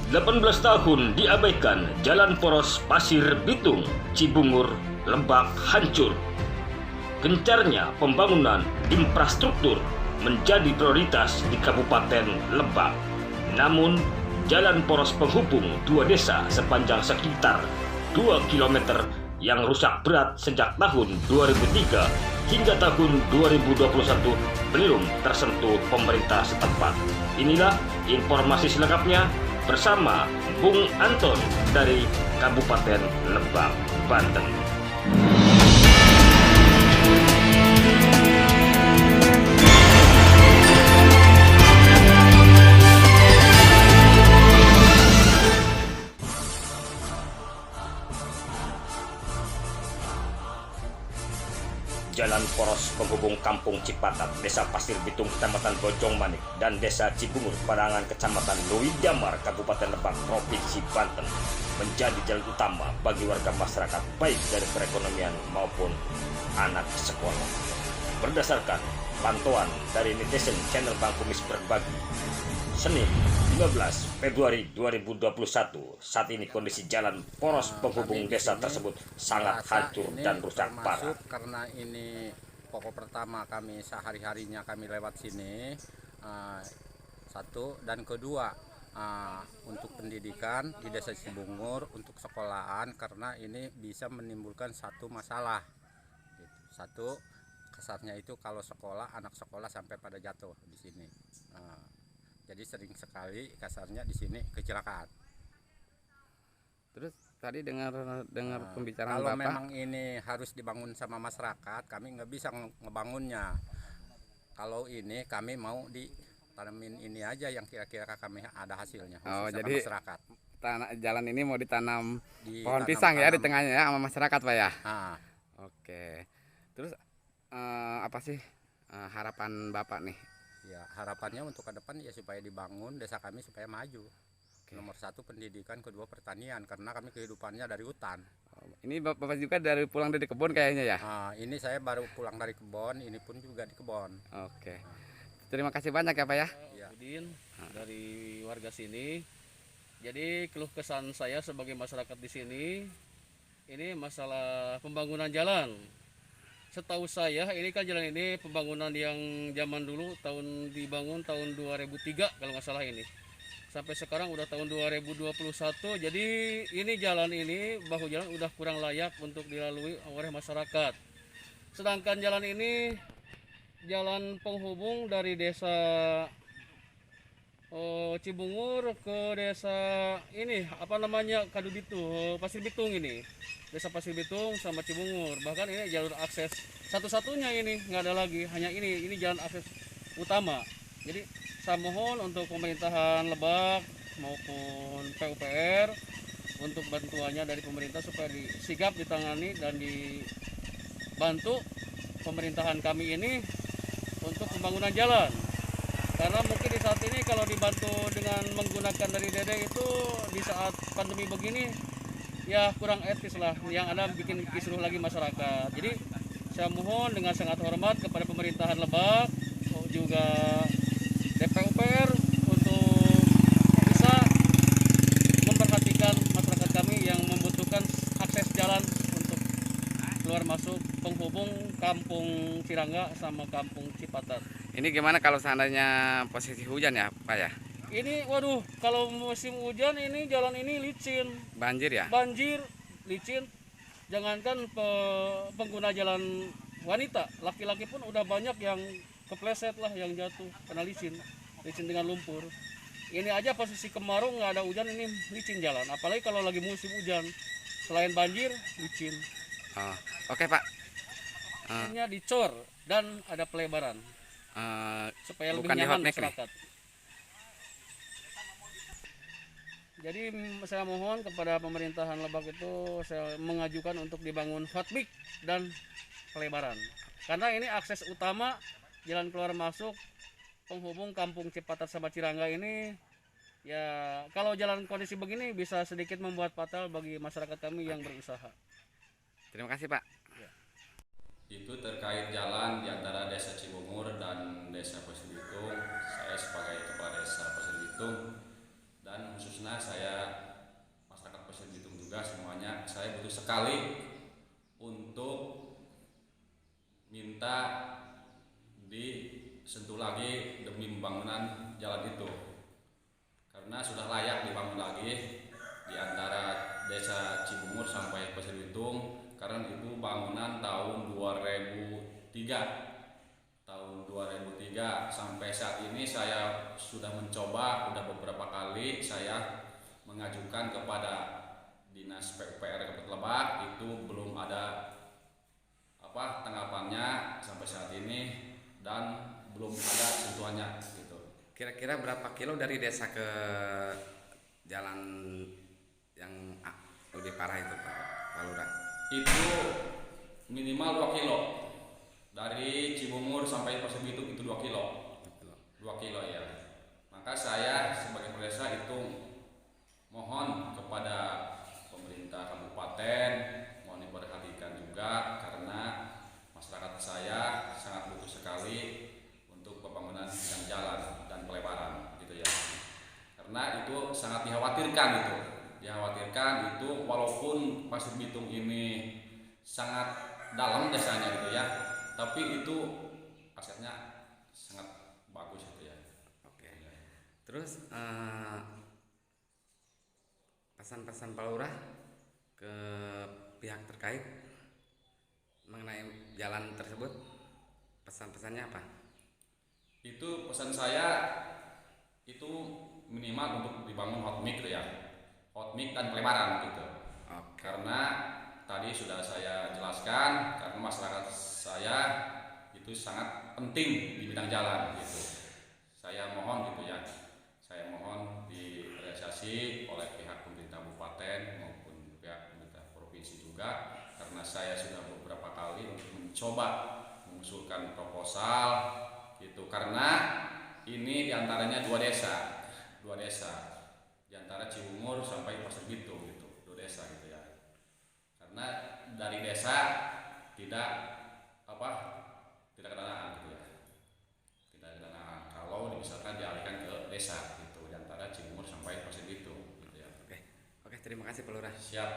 18 tahun diabaikan, jalan poros Pasir Bitung, Cibungur, Lebak hancur. Gencarnya pembangunan infrastruktur menjadi prioritas di Kabupaten Lebak. Namun, jalan poros penghubung dua desa sepanjang sekitar 2 km yang rusak berat sejak tahun 2003 hingga tahun 2021 belum tersentuh pemerintah setempat. Inilah informasi selengkapnya bersama Bung Anton dari Kabupaten Lebak, Banten. Jalan poros penghubung Kampung Cipatat, Desa Pasir Bitung, Kecamatan Bojong Manik, dan Desa Cibungur, Padangan, Kecamatan Lui Damar, Kabupaten Lebak, Provinsi Banten, menjadi jalan utama bagi warga masyarakat, baik dari perekonomian maupun anak sekolah. Berdasarkan pantauan dari netizen channel Bang Kumis Berbagi, Senin 15 Februari 2021, saat ini kondisi jalan poros penghubung desa tersebut sangat hancur dan rusak parah. Karena ini pokok pertama kami sehari-harinya kami lewat sini, satu, dan kedua untuk pendidikan di desa Cibungur untuk sekolahan, karena ini bisa menimbulkan satu masalah. Satu, kasarnya itu kalau sekolah, anak sekolah sampai pada jatuh di sini. Jadi sering sekali kasarnya di sini kecelakaan. Terus tadi dengar pembicaraan kalau Bapak, memang ini harus dibangun sama masyarakat, kami nggak bisa ngebangunnya. Kalau ini kami mau ditanamin ini aja yang kira-kira kami ada hasilnya. oh sama jadi masyarakat. jalan ini mau ditanam pohon pisang ya di tengahnya ya sama masyarakat Pak ya. Oke. Terus apa sih harapan Bapak nih? Ya, harapannya untuk ke depan ya supaya dibangun desa kami supaya maju. Nomor satu pendidikan, kedua pertanian, karena kami kehidupannya dari hutan. Ini Bapak juga pulang dari kebun kayaknya ya? Ini saya baru pulang dari kebun, ini pun juga di kebun. Oke. Terima kasih banyak ya Pak ya. Udin dari warga sini. Jadi keluh kesan saya sebagai masyarakat di sini, ini masalah pembangunan jalan. Setahu saya ini kan jalan ini pembangunan yang zaman dulu dibangun tahun 2003 kalau nggak salah ini. Sampai sekarang udah tahun 2021. Jadi ini jalan ini bahu jalan udah kurang layak untuk dilalui oleh masyarakat. Sedangkan jalan ini jalan penghubung dari desa Cibungur ke desa ini Kadu Bitung, Pasir Bitung ini. Desa Pasir Bitung sama Cibungur. Bahkan ini jalur akses satu-satunya ini, nggak ada lagi, hanya ini jalan akses utama. Jadi saya mohon untuk pemerintahan Lebak maupun PUPR untuk bantuannya dari pemerintah supaya sigap ditangani dan dibantu pemerintahan kami ini untuk pembangunan jalan. Karena mungkin di saat ini kalau dibantu dengan menggunakan dari dede itu di saat pandemi begini ya kurang etis lah, yang ada bikin kisruh lagi masyarakat. Jadi saya mohon dengan sangat hormat kepada pemerintahan Lebak juga DPUPR untuk bisa memperhatikan masyarakat kami yang membutuhkan akses jalan untuk keluar masuk penghubung Kampung Cirangga sama Kampung Cipatat. Ini gimana kalau seandainya posisi hujan ya Pak ya? Ini waduh, kalau musim hujan ini jalan ini licin. Banjir ya? Banjir, licin. Jangankan pengguna jalan wanita, laki-laki pun udah banyak yang kepleset lah, yang jatuh karena licin dengan lumpur. Ini aja posisi kemarau nggak ada hujan ini licin jalan. Apalagi kalau lagi musim hujan, selain banjir, licin. Oke Pak. Ini dicor dan ada pelebaran. Supaya lebih nyaman masyarakat. Jadi saya mohon kepada pemerintahan Lebak itu saya mengajukan untuk dibangun hotmix dan pelebaran. Karena ini akses utama jalan keluar masuk penghubung Kampung Cipatat sama Cirangga ini ya kalau jalan kondisi begini bisa sedikit membuat fatal bagi masyarakat kami yang berusaha. Terima kasih Pak. Itu terkait jalan di antara desa Cibungur dan desa Pasir Bitung. Saya sebagai kepala desa Pasir Bitung dan khusus khususnya saya masyarakat Pasir Bitung juga semuanya, saya butuh sekali untuk minta disentuh lagi demi pembangunan jalan itu, karena sudah layak dibangun lagi di antara desa Cibungur sampai Pasir Bitung, karena itu bangunan tahun 2003 sampai saat ini saya sudah mencoba, udah beberapa kali saya mengajukan kepada Dinas PUPR Kabupaten Lebak, itu belum ada tanggapannya sampai saat ini dan belum ada sentuhannya gitu. Kira-kira berapa kilo dari desa ke jalan yang lebih parah itu Pak Lurah? Itu minimal 2 kilo dari Cibungur sampai Pasir Bitung, itu 2 kilo. 2 kilo ya. Maka saya sebagai kepala desa itu mohon kepada pemerintah kabupaten mohon diperhatikan juga, karena masyarakat saya sangat butuh sekali untuk pembangunan bidang jalan dan pelebaran gitu ya. Karena itu sangat dikhawatirkan itu walaupun Pasir Bitung ini sangat dalam desanya gitu ya, tapi itu aksesnya sangat bagus gitu ya. Oke. Terus pesan-pesan Pak Lurah ke pihak terkait mengenai jalan tersebut, pesan-pesannya apa? Itu pesan saya itu minimal untuk dibangun hot mix gitu ya, hot mix dan pelebaran gitu. Karena tadi sudah saya jelaskan, karena masyarakat saya itu sangat penting di bidang jalan gitu. Saya mohon gitu ya, saya mohon direalisasi oleh pihak pemerintah kabupaten maupun pihak pemerintah provinsi juga, karena saya sudah beberapa kali untuk mencoba mengusulkan proposal gitu, karena ini diantaranya dua desa diantara Cibungur sampai Pasir Bitung gitu, 2 desa gitu ya. Karena dari desa tidak kedanaan gitu ya, tidak kedanaan kalau misalkan dialihkan ke desa gitu, diantara Cibungur sampai Pasir Bitung gitu ya. Oke, terima kasih Pak Lurah. Siap.